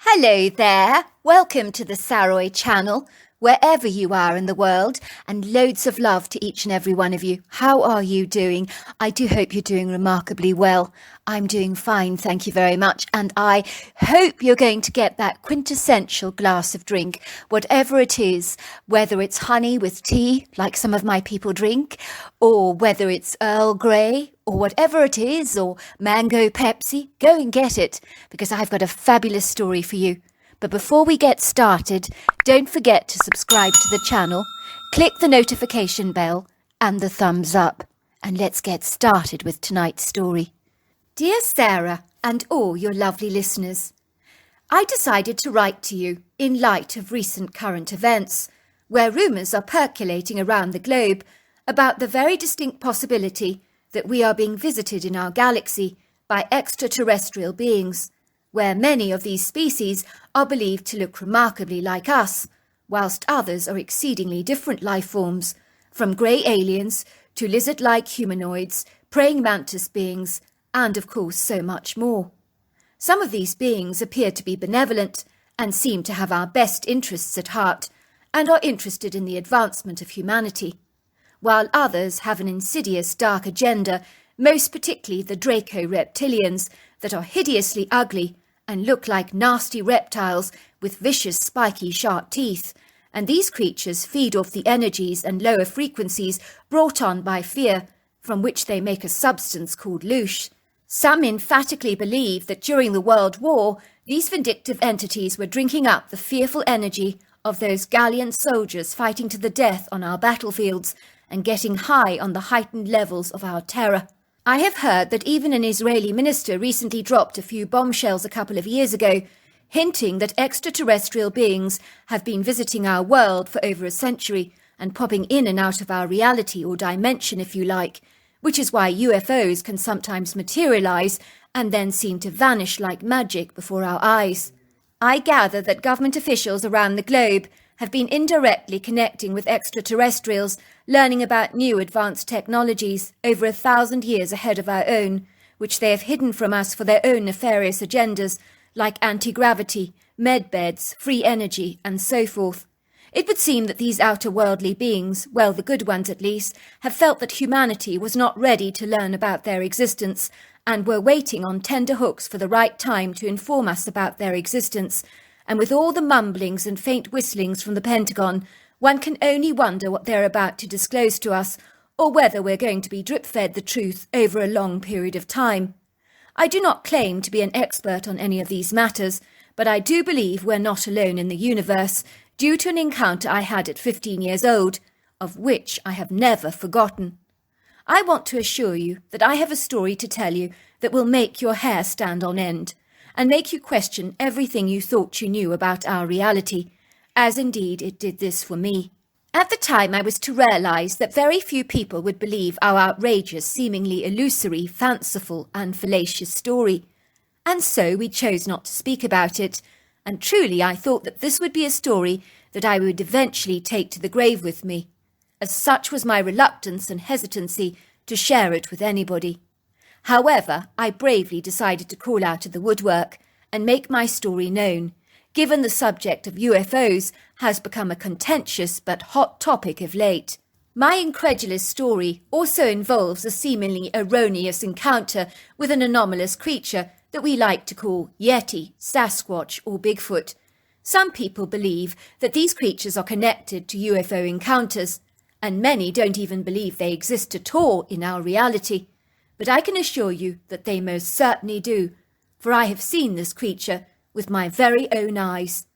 Hello there, welcome to the Saroy channel, wherever you are in the world, and loads of love to each and every one of you. How are you doing? I do hope you're doing remarkably well. I'm doing fine, thank you very much, and I hope you're going to get that quintessential glass of drink, whatever it is, whether it's honey with tea, like some of my people drink, or whether it's Earl Grey, or whatever it is, or mango Pepsi. Go and get it, because I've got a fabulous story for you. But before we get started, don't forget to subscribe to the channel, click the notification bell and the thumbs up, and let's get started with tonight's story. Dear Sarah and all your lovely listeners, I decided to write to you in light of recent current events, where rumours are percolating around the globe about the very distinct possibility that we are being visited in our galaxy by extraterrestrial beings, where many of these species are believed to look remarkably like us, whilst others are exceedingly different life forms, from grey aliens to lizard-like humanoids, praying mantis beings, and of course so much more. Some of these beings appear to be benevolent and seem to have our best interests at heart and are interested in the advancement of humanity, while others have an insidious dark agenda, most particularly the Draco reptilians that are hideously ugly and look like nasty reptiles with vicious spiky sharp teeth, and these creatures feed off the energies and lower frequencies brought on by fear, from which they make a substance called louche. Some emphatically believe that during the World War, these vindictive entities were drinking up the fearful energy of those gallant soldiers fighting to the death on our battlefields and getting high on the heightened levels of our terror. I have heard that even an Israeli minister recently dropped a few bombshells a couple of years ago, hinting that extraterrestrial beings have been visiting our world for over a century and popping in and out of our reality or dimension, if you like, which is why UFOs can sometimes materialize and then seem to vanish like magic before our eyes. I gather that government officials around the globe have been indirectly connecting with extraterrestrials, learning about new advanced technologies over 1,000 years ahead of our own, which they have hidden from us for their own nefarious agendas, like anti-gravity, medbeds, free energy, and so forth. It would seem that these outer-worldly beings, well, the good ones at least, have felt that humanity was not ready to learn about their existence, and were waiting on tender hooks for the right time to inform us about their existence. And with all the mumblings and faint whistlings from the Pentagon, one can only wonder what they're about to disclose to us, or whether we're going to be drip-fed the truth over a long period of time. I do not claim to be an expert on any of these matters, but I do believe we're not alone in the universe, due to an encounter I had at 15 years old, of which I have never forgotten. I want to assure you that I have a story to tell you that will make your hair stand on end, and make you question everything you thought you knew about our reality, as indeed it did this for me. At the time I was to realise that very few people would believe our outrageous, seemingly illusory, fanciful and fallacious story, and so we chose not to speak about it, and truly I thought that this would be a story that I would eventually take to the grave with me, as such was my reluctance and hesitancy to share it with anybody. However, I bravely decided to crawl out of the woodwork and make my story known, given the subject of UFOs has become a contentious but hot topic of late. My incredulous story also involves a seemingly erroneous encounter with an anomalous creature that we like to call Yeti, Sasquatch or Bigfoot. Some people believe that these creatures are connected to UFO encounters, and many don't even believe they exist at all in our reality. But I can assure you that they most certainly do, for I have seen this creature with my very own eyes.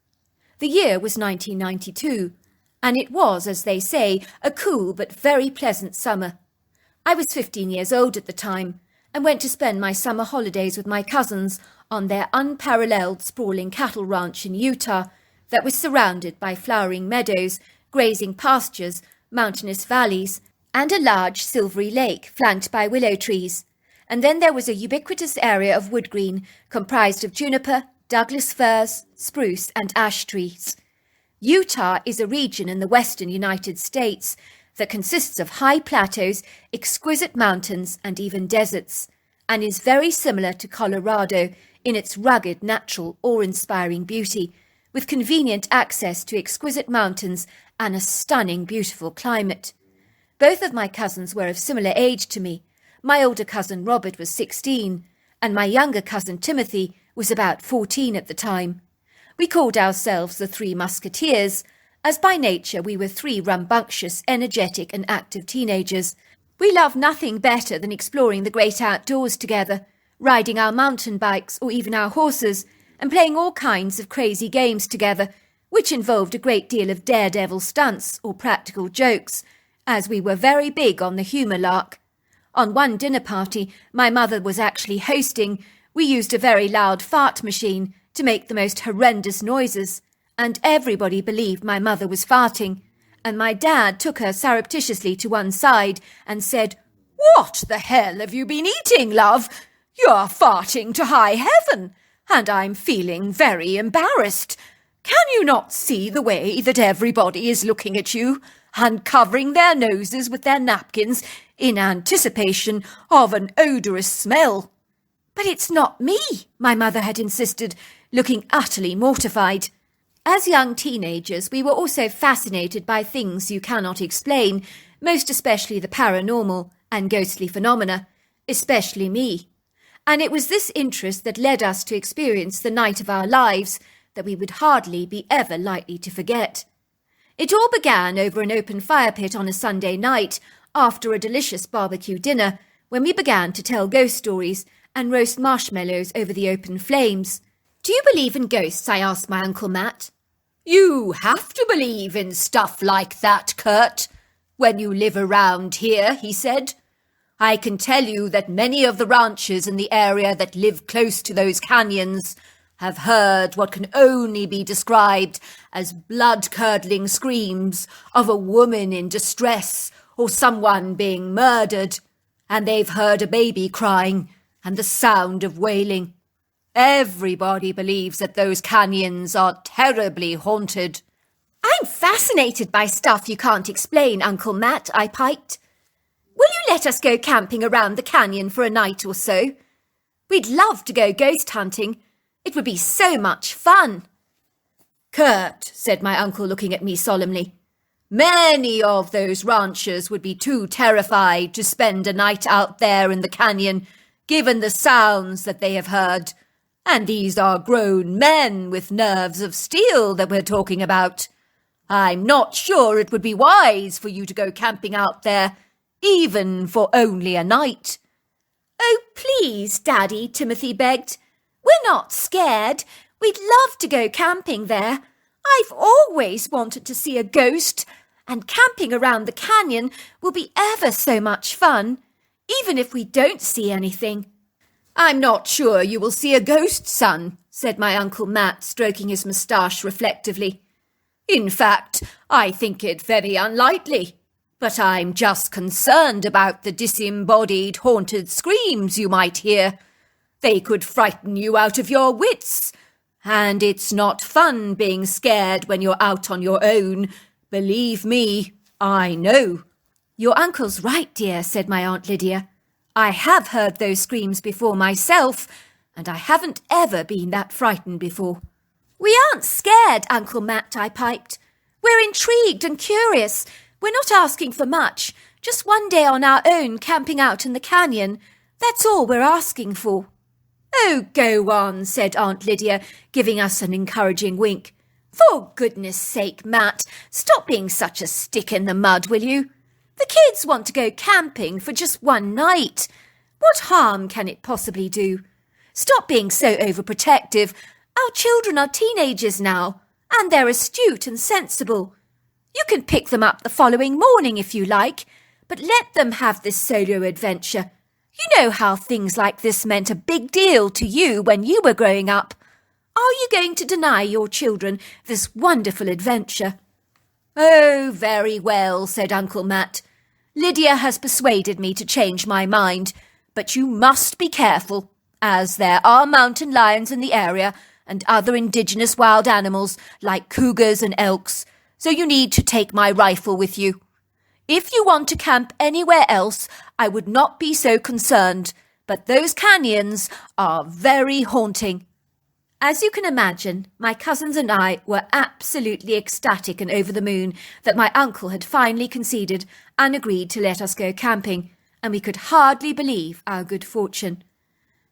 The year was 1992, and it was, as they say, a cool but very pleasant summer. I was 15 years old at the time, and went to spend my summer holidays with my cousins on their unparalleled sprawling cattle ranch in Utah that was surrounded by flowering meadows, grazing pastures, mountainous valleys, and a large silvery lake flanked by willow trees. And then there was a ubiquitous area of wood green comprised of juniper, Douglas firs, spruce and ash trees. Utah is a region in the western United States that consists of high plateaus, exquisite mountains and even deserts, and is very similar to Colorado in its rugged, natural, awe-inspiring beauty, with convenient access to exquisite mountains and a stunning, beautiful climate. Both of my cousins were of similar age to me. My older cousin Robert was 16, and my younger cousin Timothy was about 14 at the time. We called ourselves the Three Musketeers, as by nature we were three rambunctious, energetic and active teenagers. We loved nothing better than exploring the great outdoors together, riding our mountain bikes or even our horses, and playing all kinds of crazy games together, which involved a great deal of daredevil stunts or practical jokes, as we were very big on the humour lark. On one dinner party my mother was actually hosting, we used a very loud fart machine to make the most horrendous noises, and everybody believed my mother was farting, and my dad took her surreptitiously to one side and said, "What the hell have you been eating, love? You're farting to high heaven, and I'm feeling very embarrassed. Can you not see the way that everybody is looking at you and covering their noses with their napkins in anticipation of an odorous smell?" "But it's not me," my mother had insisted, looking utterly mortified. As young teenagers, we were also fascinated by things you cannot explain, most especially the paranormal and ghostly phenomena, especially me. And it was this interest that led us to experience the night of our lives that we would hardly be ever likely to forget. It all began over an open fire pit on a Sunday night after a delicious barbecue dinner, when we began to tell ghost stories and roast marshmallows over the open flames. "Do you believe in ghosts?" I asked my Uncle Matt. "You have to believe in stuff like that, Kurt, when you live around here," he said. "I can tell you that many of the ranchers in the area that live close to those canyons have heard what can only be described as blood-curdling screams of a woman in distress or someone being murdered, and they've heard a baby crying and the sound of wailing. Everybody believes that those canyons are terribly haunted." "I'm fascinated by stuff you can't explain, Uncle Matt," I piped. "Will you let us go camping around the canyon for a night or so? We'd love to go ghost hunting. It would be so much fun." "Kurt," said my uncle, looking at me solemnly, "many of those ranchers would be too terrified to spend a night out there in the canyon, given the sounds that they have heard. And these are grown men with nerves of steel that we're talking about. I'm not sure it would be wise for you to go camping out there, even for only a night." "Oh, please, Daddy," Timothy begged. "We're not scared. We'd love to go camping there. I've always wanted to see a ghost, and camping around the canyon will be ever so much fun, even if we don't see anything." "I'm not sure you will see a ghost, son," said my Uncle Matt, stroking his moustache reflectively. "In fact, I think it very unlikely. But I'm just concerned about the disembodied, haunted screams you might hear. They could frighten you out of your wits. And it's not fun being scared when you're out on your own. Believe me, I know." "Your uncle's right, dear," said my Aunt Lydia. "I have heard those screams before myself, and I haven't ever been that frightened before." "We aren't scared, Uncle Matt," I piped. "We're intrigued and curious. We're not asking for much, just one day on our own camping out in the canyon. That's all we're asking for." "Oh, go on," said Aunt Lydia, giving us an encouraging wink. "For goodness sake, Matt, stop being such a stick in the mud, will you? The kids want to go camping for just one night. What harm can it possibly do? Stop being so overprotective. Our children are teenagers now, and they're astute and sensible. You can pick them up the following morning if you like, but let them have this solo adventure. You know how things like this meant a big deal to you when you were growing up. Are you going to deny your children this wonderful adventure?" "Oh, very well," said Uncle Matt. "Lydia has persuaded me to change my mind, but you must be careful, as there are mountain lions in the area and other indigenous wild animals like cougars and elks, so you need to take my rifle with you. If you want to camp anywhere else, I would not be so concerned, but those canyons are very haunting. As you can imagine, my cousins and I were absolutely ecstatic and over the moon that my uncle had finally conceded and agreed to let us go camping, and we could hardly believe our good fortune.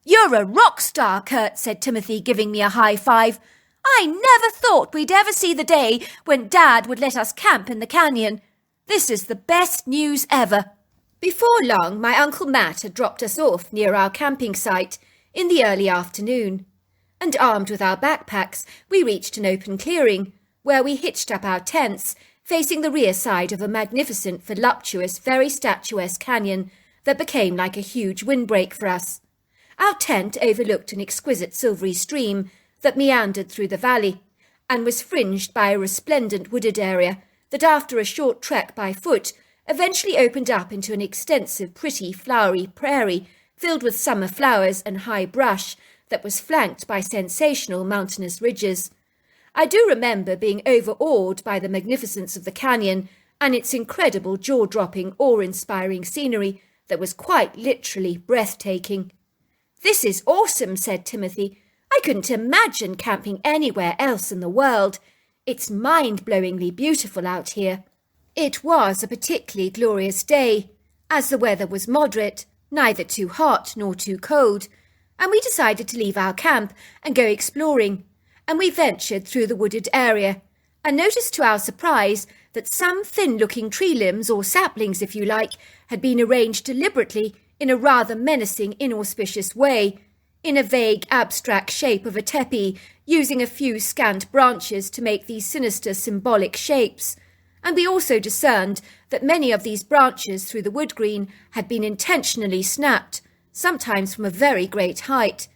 "You're a rock star, Kurt," said Timothy, giving me a high five. "I never thought we'd ever see the day when Dad would let us camp in the canyon. This is the best news ever." Before long, my Uncle Matt had dropped us off near our camping site in the early afternoon, and armed with our backpacks, we reached an open clearing, where we hitched up our tents, facing the rear side of a magnificent, voluptuous, very statuesque canyon that became like a huge windbreak for us. Our tent overlooked an exquisite silvery stream that meandered through the valley, and was fringed by a resplendent wooded area that, after a short trek by foot, eventually opened up into an extensive, pretty, flowery prairie filled with summer flowers and high brush that was flanked by sensational mountainous ridges. I do remember being overawed by the magnificence of the canyon and its incredible jaw-dropping, awe-inspiring scenery that was quite literally breathtaking. "This is awesome," said Timothy. "I couldn't imagine camping anywhere else in the world. It's mind-blowingly beautiful out here." It was a particularly glorious day, as the weather was moderate, neither too hot nor too cold, and we decided to leave our camp and go exploring, and we ventured through the wooded area, and noticed to our surprise that some thin-looking tree limbs, or saplings if you like, had been arranged deliberately in a rather menacing, inauspicious way, in a vague, abstract shape of a tepi, using a few scant branches to make these sinister symbolic shapes. And we also discerned that many of these branches through the wood green had been intentionally snapped, sometimes from a very great height.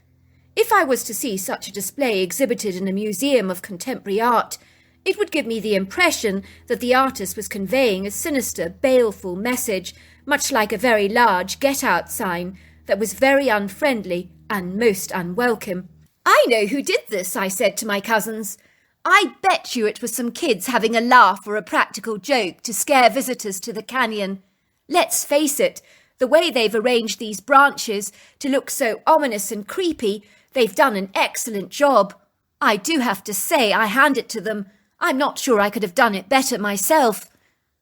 If I was to see such a display exhibited in a museum of contemporary art, it would give me the impression that the artist was conveying a sinister, baleful message, much like a very large get-out sign that was very unfriendly and most unwelcome. "I know who did this," I said to my cousins. "I bet you it was some kids having a laugh or a practical joke to scare visitors to the canyon. Let's face it, the way they've arranged these branches to look so ominous and creepy, they've done an excellent job. I do have to say I hand it to them. I'm not sure I could have done it better myself."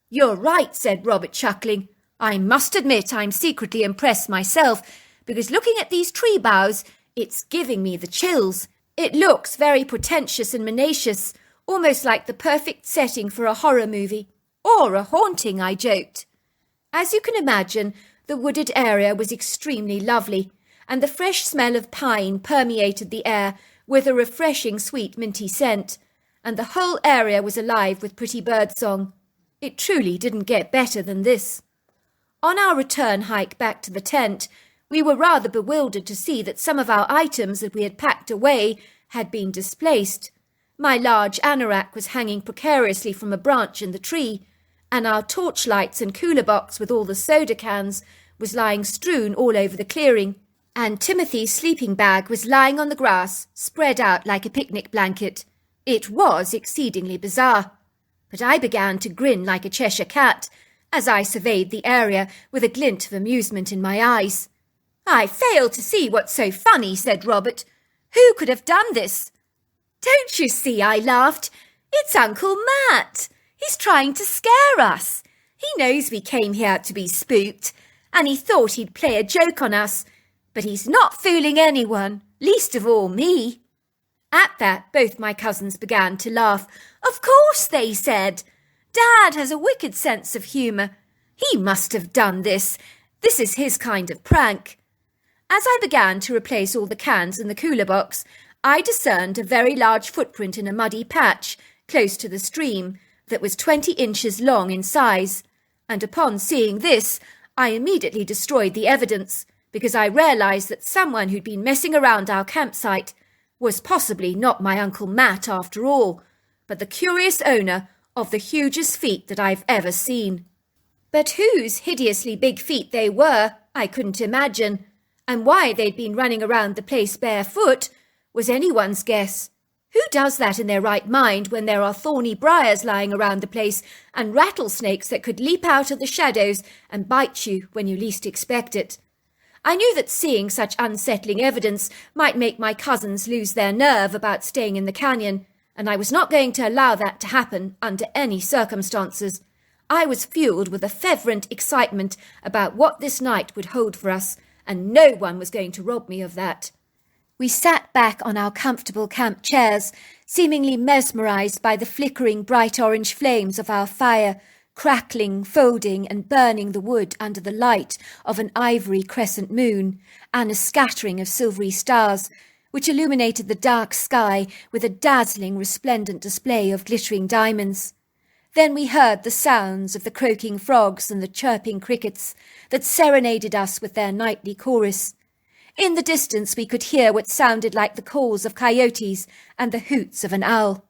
"You're right," said Robert, chuckling. "I must admit I'm secretly impressed myself, because looking at these tree boughs, it's giving me the chills. It looks very portentous and menacious, almost like the perfect setting for a horror movie. Or a haunting," I joked. As you can imagine, the wooded area was extremely lovely, and the fresh smell of pine permeated the air with a refreshing sweet minty scent, and the whole area was alive with pretty birdsong. It truly didn't get better than this. On our return hike back to the tent, we were rather bewildered to see that some of our items that we had packed away had been displaced. My large anorak was hanging precariously from a branch in the tree, and our torchlights and cooler box with all the soda cans was lying strewn all over the clearing, and Timothy's sleeping bag was lying on the grass, spread out like a picnic blanket. It was exceedingly bizarre, but I began to grin like a Cheshire cat as I surveyed the area with a glint of amusement in my eyes. "I fail to see what's so funny," said Robert. "Who could have done this?" "Don't you see?" I laughed. "It's Uncle Matt. He's trying to scare us. He knows we came here to be spooked, and he thought he'd play a joke on us. But he's not fooling anyone, least of all me." At that, both my cousins began to laugh. "Of course," they said. "Dad has a wicked sense of humour. He must have done this. This is his kind of prank." As I began to replace all the cans in the cooler box, I discerned a very large footprint in a muddy patch close to the stream that was 20 inches long in size, and upon seeing this, I immediately destroyed the evidence, because I realised that someone who'd been messing around our campsite was possibly not my Uncle Matt after all, but the curious owner of the hugest feet that I've ever seen. But whose hideously big feet they were, I couldn't imagine, and why they'd been running around the place barefoot was anyone's guess. Who does that in their right mind when there are thorny briars lying around the place and rattlesnakes that could leap out of the shadows and bite you when you least expect it? I knew that seeing such unsettling evidence might make my cousins lose their nerve about staying in the canyon, and I was not going to allow that to happen under any circumstances. I was fueled with a fervent excitement about what this night would hold for us, and no one was going to rob me of that. We sat back on our comfortable camp chairs, seemingly mesmerised by the flickering bright orange flames of our fire, crackling, folding and burning the wood under the light of an ivory crescent moon and a scattering of silvery stars, which illuminated the dark sky with a dazzling, resplendent display of glittering diamonds. Then we heard the sounds of the croaking frogs and the chirping crickets that serenaded us with their nightly chorus. In the distance we could hear what sounded like the calls of coyotes and the hoots of an owl.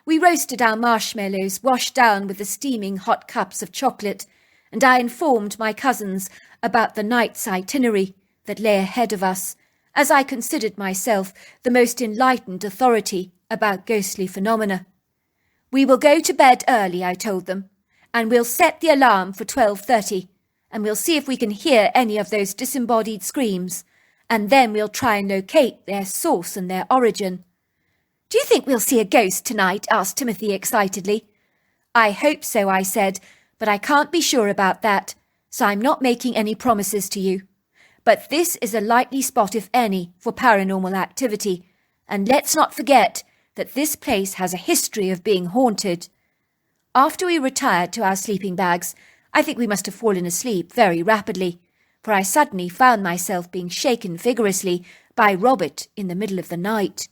We roasted our marshmallows, washed down with the steaming hot cups of chocolate, and I informed my cousins about the night's itinerary that lay ahead of us, as I considered myself the most enlightened authority about ghostly phenomena. We will go to bed early, I told them, and we'll set the alarm for 12:30, and we'll see if we can hear any of those disembodied screams, and then we'll try and locate their source and their origin. "Do you think we'll see a ghost tonight?" asked Timothy excitedly. "I hope so," I said, "but I can't be sure about that, so I'm not making any promises to you. But this is a likely spot, if any, for paranormal activity, and let's not forget that this place has a history of being haunted." After we retired to our sleeping bags, I think we must have fallen asleep very rapidly, for I suddenly found myself being shaken vigorously by Robert in the middle of the night.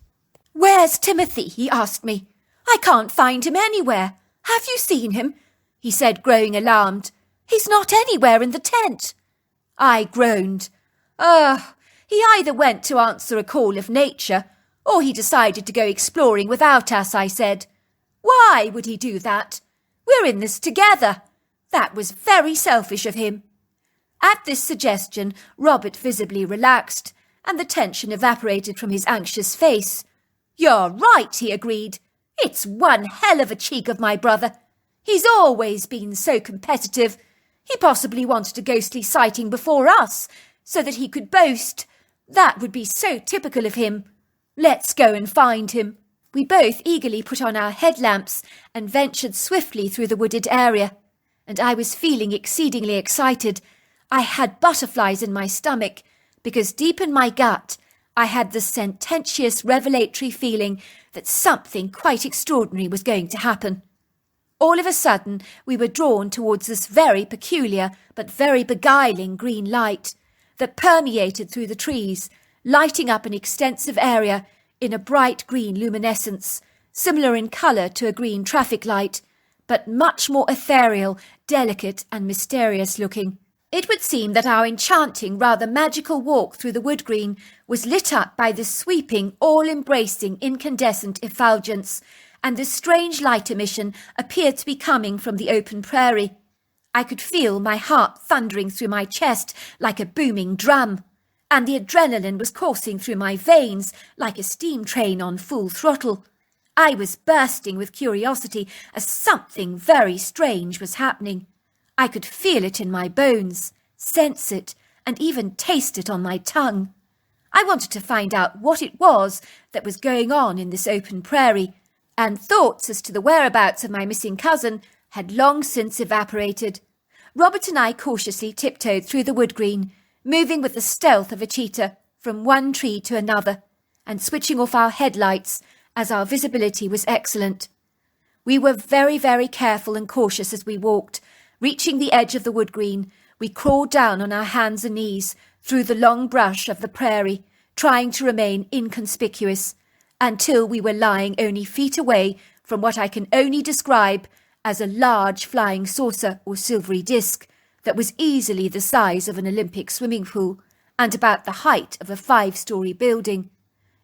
"Where's Timothy?" he asked me. "I can't find him anywhere. Have you seen him?" he said, growing alarmed. "He's not anywhere in the tent." I groaned. He either went to answer a call of nature, or he decided to go exploring without us," I said. "Why would he do that? We're in this together. That was very selfish of him." At this suggestion, Robert visibly relaxed, and the tension evaporated from his anxious face. "You're right," he agreed. "It's one hell of a cheek of my brother. He's always been so competitive. He possibly wanted a ghostly sighting before us, so that he could boast. That would be so typical of him. Let's go and find him." We both eagerly put on our headlamps and ventured swiftly through the wooded area, and I was feeling exceedingly excited. I had butterflies in my stomach, because deep in my gut I had the sententious revelatory feeling that something quite extraordinary was going to happen. All of a sudden we were drawn towards this very peculiar but very beguiling green light that permeated through the trees, lighting up an extensive area in a bright green luminescence, similar in colour to a green traffic light, but much more ethereal, delicate and mysterious looking. It would seem that our enchanting, rather magical walk through the wood green was lit up by this sweeping, all-embracing, incandescent effulgence, and this strange light emission appeared to be coming from the open prairie. I could feel my heart thundering through my chest like a booming drum, and the adrenaline was coursing through my veins like a steam train on full throttle. I was bursting with curiosity as something very strange was happening. I could feel it in my bones, sense it, and even taste it on my tongue. I wanted to find out what it was that was going on in this open prairie, and thoughts as to the whereabouts of my missing cousin had long since evaporated. Robert and I cautiously tiptoed through the wood green, moving with the stealth of a cheetah from one tree to another, and switching off our headlights as our visibility was excellent. We were very, very careful and cautious as we walked. Reaching the edge of the wood green, we crawled down on our hands and knees through the long brush of the prairie, trying to remain inconspicuous, until we were lying only feet away from what I can only describe as a large flying saucer or silvery disc that was easily the size of an Olympic swimming pool and about the height of a 5-story building.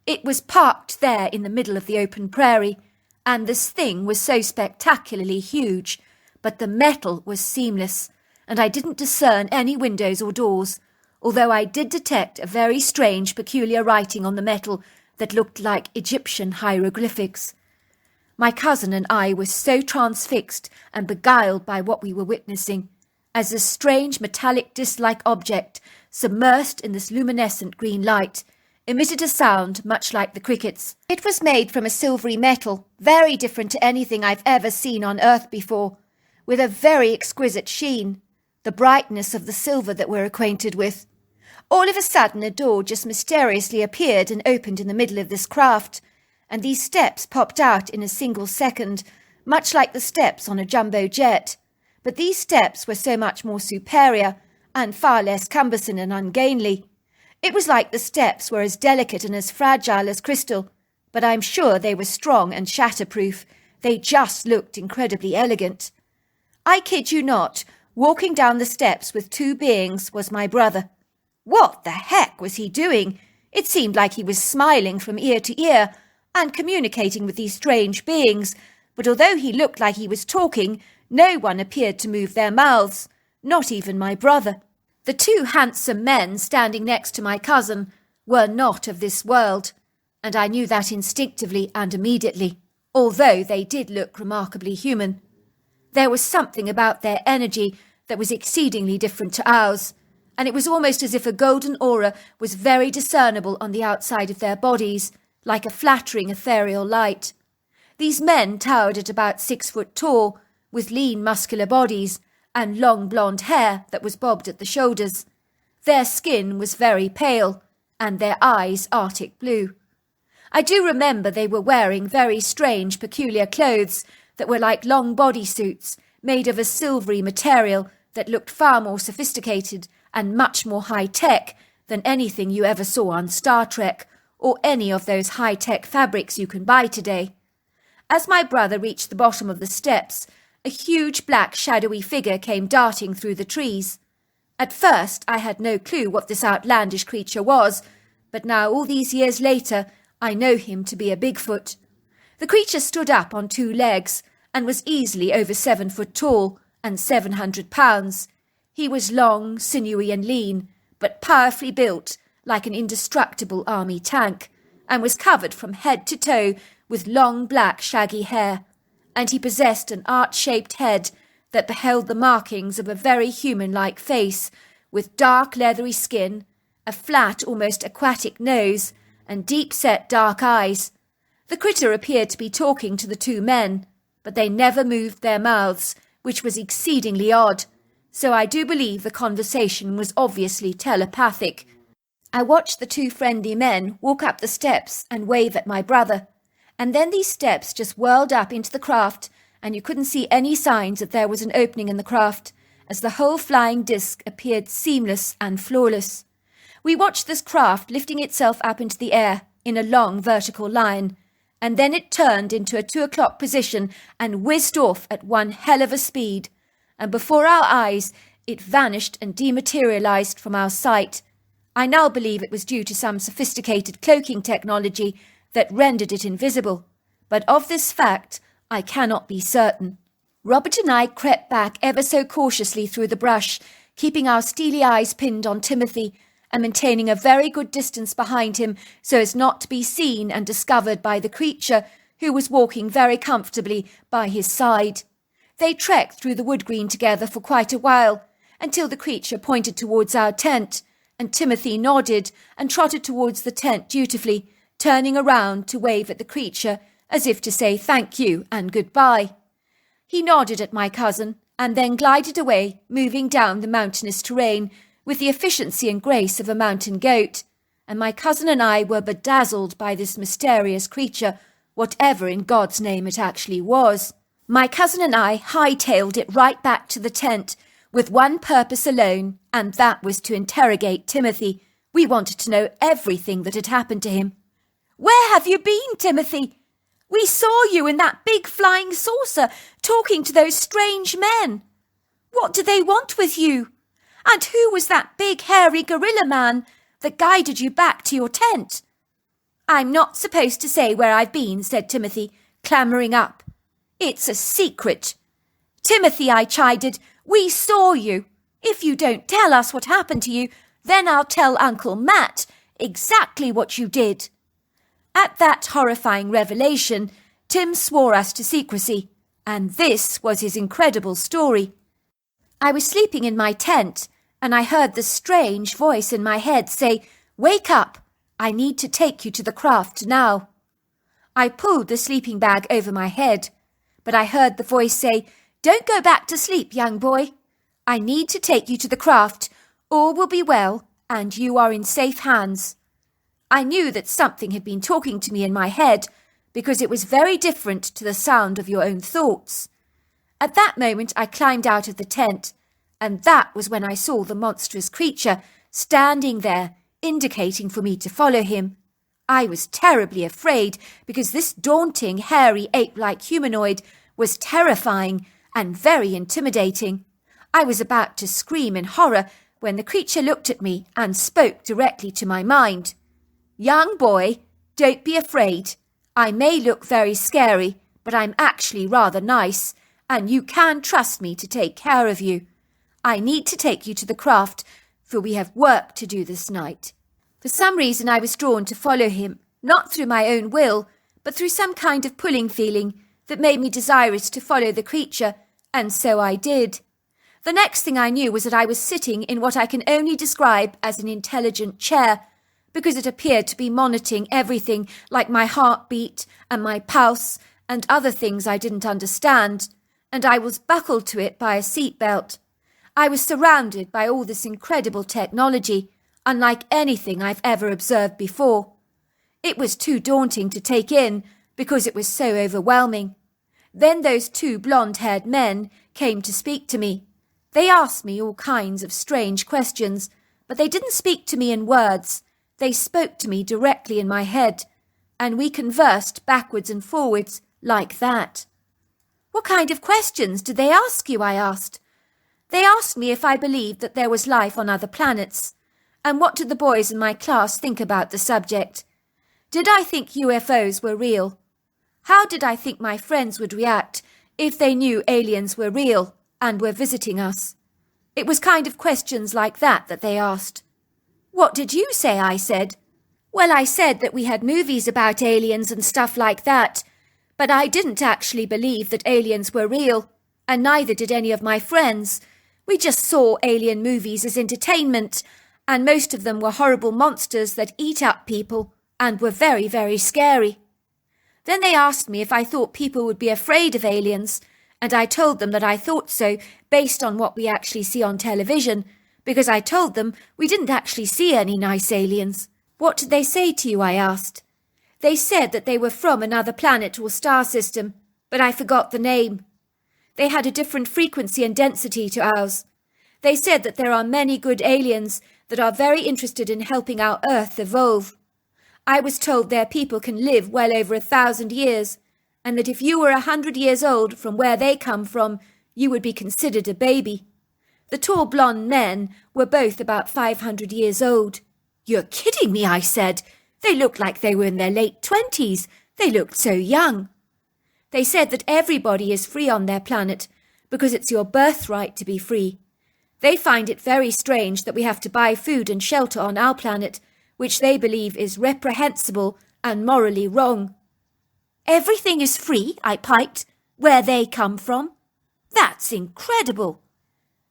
It was parked there in the middle of the open prairie, and this thing was so spectacularly huge, but the metal was seamless, and I didn't discern any windows or doors, although I did detect a very strange, peculiar writing on the metal that looked like Egyptian hieroglyphics. My cousin and I were so transfixed and beguiled by what we were witnessing, as this strange metallic disc-like object submersed in this luminescent green light, emitted a sound much like the crickets. It was made from a silvery metal, very different to anything I've ever seen on Earth before, with a very exquisite sheen, the brightness of the silver that we're acquainted with. All of a sudden a door just mysteriously appeared and opened in the middle of this craft, and these steps popped out in a single second, much like the steps on a jumbo jet. But these steps were so much more superior and far less cumbersome and ungainly. It was like the steps were as delicate and as fragile as crystal, but I'm sure they were strong and shatterproof. They just looked incredibly elegant. I kid you not, walking down the steps with two beings was my brother. What the heck was he doing? It seemed like he was smiling from ear to ear and communicating with these strange beings, but although he looked like he was talking, no one appeared to move their mouths, not even my brother. The two handsome men standing next to my cousin were not of this world, and I knew that instinctively and immediately, although they did look remarkably human. There was something about their energy that was exceedingly different to ours, and it was almost as if a golden aura was very discernible on the outside of their bodies, like a flattering ethereal light. These men towered at about 6 foot tall, with lean muscular bodies, and long blonde hair that was bobbed at the shoulders. Their skin was very pale, and their eyes Arctic blue. I do remember they were wearing very strange, peculiar clothes that were like long bodysuits, made of a silvery material that looked far more sophisticated and much more high-tech than anything you ever saw on Star Trek or any of those high-tech fabrics you can buy today. As my brother reached the bottom of the steps, a huge black shadowy figure came darting through the trees. At first I had no clue what this outlandish creature was, but now all these years later I know him to be a Bigfoot. The creature stood up on 2 legs and was easily over 7 foot tall and 700 pounds. He was long, sinewy and lean, but powerfully built, like an indestructible army tank, and was covered from head to toe with long black shaggy hair, and he possessed an arch-shaped head that beheld the markings of a very human-like face, with dark leathery skin, a flat, almost aquatic nose, and deep-set dark eyes. The critter appeared to be talking to the 2 men, but they never moved their mouths, which was exceedingly odd, so I do believe the conversation was obviously telepathic. I watched the 2 friendly men walk up the steps and wave at my brother, and then these steps just whirled up into the craft, and you couldn't see any signs that there was an opening in the craft, as the whole flying disc appeared seamless and flawless. We watched this craft lifting itself up into the air in a long vertical line, and then it turned into a 2 o'clock position and whizzed off at one hell of a speed, and before our eyes it vanished and dematerialized from our sight. I now believe it was due to some sophisticated cloaking technology that rendered it invisible, but of this fact I cannot be certain. Robert and I crept back ever so cautiously through the brush, keeping our steely eyes pinned on Timothy and maintaining a very good distance behind him so as not to be seen and discovered by the creature, who was walking very comfortably by his side. They trekked through the wood green together for quite a while, until the creature pointed towards our tent, and Timothy nodded and trotted towards the tent dutifully, turning around to wave at the creature as if to say thank you and goodbye. He nodded at my cousin and then glided away, moving down the mountainous terrain with the efficiency and grace of a mountain goat, and my cousin and I were bedazzled by this mysterious creature, whatever in God's name it actually was. My cousin and I hightailed it right back to the tent, with one purpose alone, and that was to interrogate Timothy. We wanted to know everything that had happened to him. "Where have you been, Timothy? We saw you in that big flying saucer talking to those strange men. What do they want with you? And who was that big hairy gorilla man that guided you back to your tent?" "I'm not supposed to say where I've been," said Timothy, clambering up. "It's a secret." "Timothy," I chided, "we saw you. If you don't tell us what happened to you, then I'll tell Uncle Matt exactly what you did." At that horrifying revelation, Tim swore us to secrecy, and this was his incredible story. I was sleeping in my tent, and I heard the strange voice in my head say, "Wake up! I need to take you to the craft now." I pulled the sleeping bag over my head, but I heard the voice say, "Don't go back to sleep, young boy. I need to take you to the craft. All will be well, and you are in safe hands." I knew that something had been talking to me in my head, because it was very different to the sound of your own thoughts. At that moment I climbed out of the tent, and that was when I saw the monstrous creature standing there, indicating for me to follow him. I was terribly afraid, because this daunting, hairy, ape-like humanoid was terrifying and very intimidating. I was about to scream in horror when the creature looked at me and spoke directly to my mind. "Young boy, don't be afraid. I may look very scary, but I'm actually rather nice, and you can trust me to take care of you. I need to take you to the craft, for we have work to do this night." For some reason I was drawn to follow him, not through my own will, but through some kind of pulling feeling that made me desirous to follow the creature, and so I did. The next thing I knew was that I was sitting in what I can only describe as an intelligent chair, because it appeared to be monitoring everything like my heartbeat and my pulse and other things I didn't understand, and I was buckled to it by a seatbelt. I was surrounded by all this incredible technology, unlike anything I've ever observed before. It was too daunting to take in because it was so overwhelming. Then those two blonde-haired men came to speak to me. They asked me all kinds of strange questions, but they didn't speak to me in words. They spoke to me directly in my head, and we conversed backwards and forwards like that. "What kind of questions did they ask you?" I asked. "They asked me if I believed that there was life on other planets, and what did the boys in my class think about the subject. Did I think UFOs were real? How did I think my friends would react if they knew aliens were real and were visiting us?" It was kind of questions like that they asked. "What did you say?" I said. "Well, I said that we had movies about aliens and stuff like that, but I didn't actually believe that aliens were real, and neither did any of my friends. We just saw alien movies as entertainment, and most of them were horrible monsters that eat up people and were very, very scary." Then they asked me if I thought people would be afraid of aliens, and I told them that I thought so based on what we actually see on television, because I told them we didn't actually see any nice aliens. "What did they say to you?" I asked. "They said that they were from another planet or star system, but I forgot the name. They had a different frequency and density to ours. They said that there are many good aliens that are very interested in helping our Earth evolve. I was told their people can live well over 1,000 years, and that if you were 100 years old from where they come from, you would be considered a baby. The tall blonde men were both about 500 years old." "You're kidding me," I said. "They looked like they were in their late 20s. They looked so young." They said that everybody is free on their planet because it's your birthright to be free. They find it very strange that we have to buy food and shelter on our planet, which they believe is reprehensible and morally wrong. "Everything is free," I piped, "where they come from? That's incredible."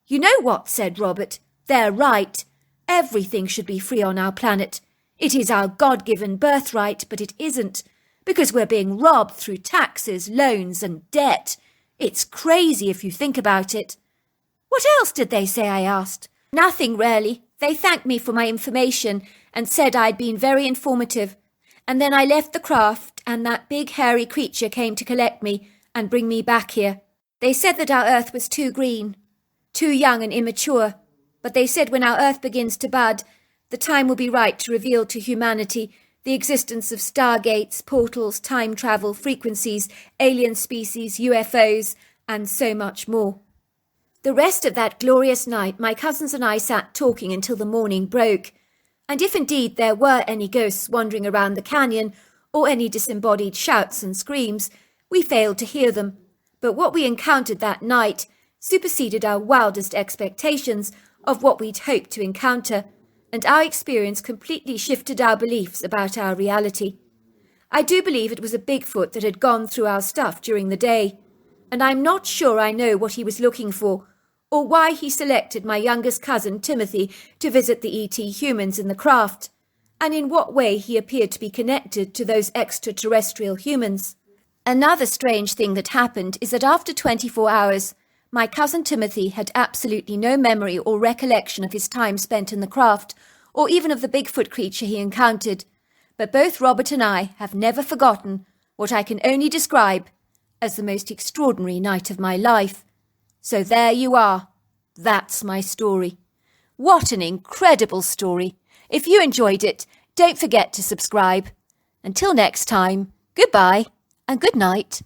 "You know what?" said Robert. "They're right. Everything should be free on our planet. It is our God-given birthright, but it isn't, because we're being robbed through taxes, loans and debt. It's crazy if you think about it." "What else did they say?" I asked. "Nothing really. They thanked me for my information and said I'd been very informative. And then I left the craft, and that big hairy creature came to collect me and bring me back here. They said that our Earth was too green, too young and immature, but they said when our Earth begins to bud, the time will be right to reveal to humanity the existence of stargates, portals, time travel, frequencies, alien species, UFOs, and so much more. The rest of that glorious night, my cousins and I sat talking until the morning broke, and if indeed there were any ghosts wandering around the canyon, or any disembodied shouts and screams, we failed to hear them. But what we encountered that night superseded our wildest expectations of what we'd hoped to encounter, and our experience completely shifted our beliefs about our reality. I do believe it was a Bigfoot that had gone through our stuff during the day, and I'm not sure I know what he was looking for, or why he selected my youngest cousin Timothy to visit the ET humans in the craft, and in what way he appeared to be connected to those extraterrestrial humans. Another strange thing that happened is that after 24 hours, my cousin Timothy had absolutely no memory or recollection of his time spent in the craft, or even of the Bigfoot creature he encountered. But both Robert and I have never forgotten what I can only describe as the most extraordinary night of my life. So there you are. That's my story. What an incredible story. If you enjoyed it, don't forget to subscribe. Until next time, goodbye and good night.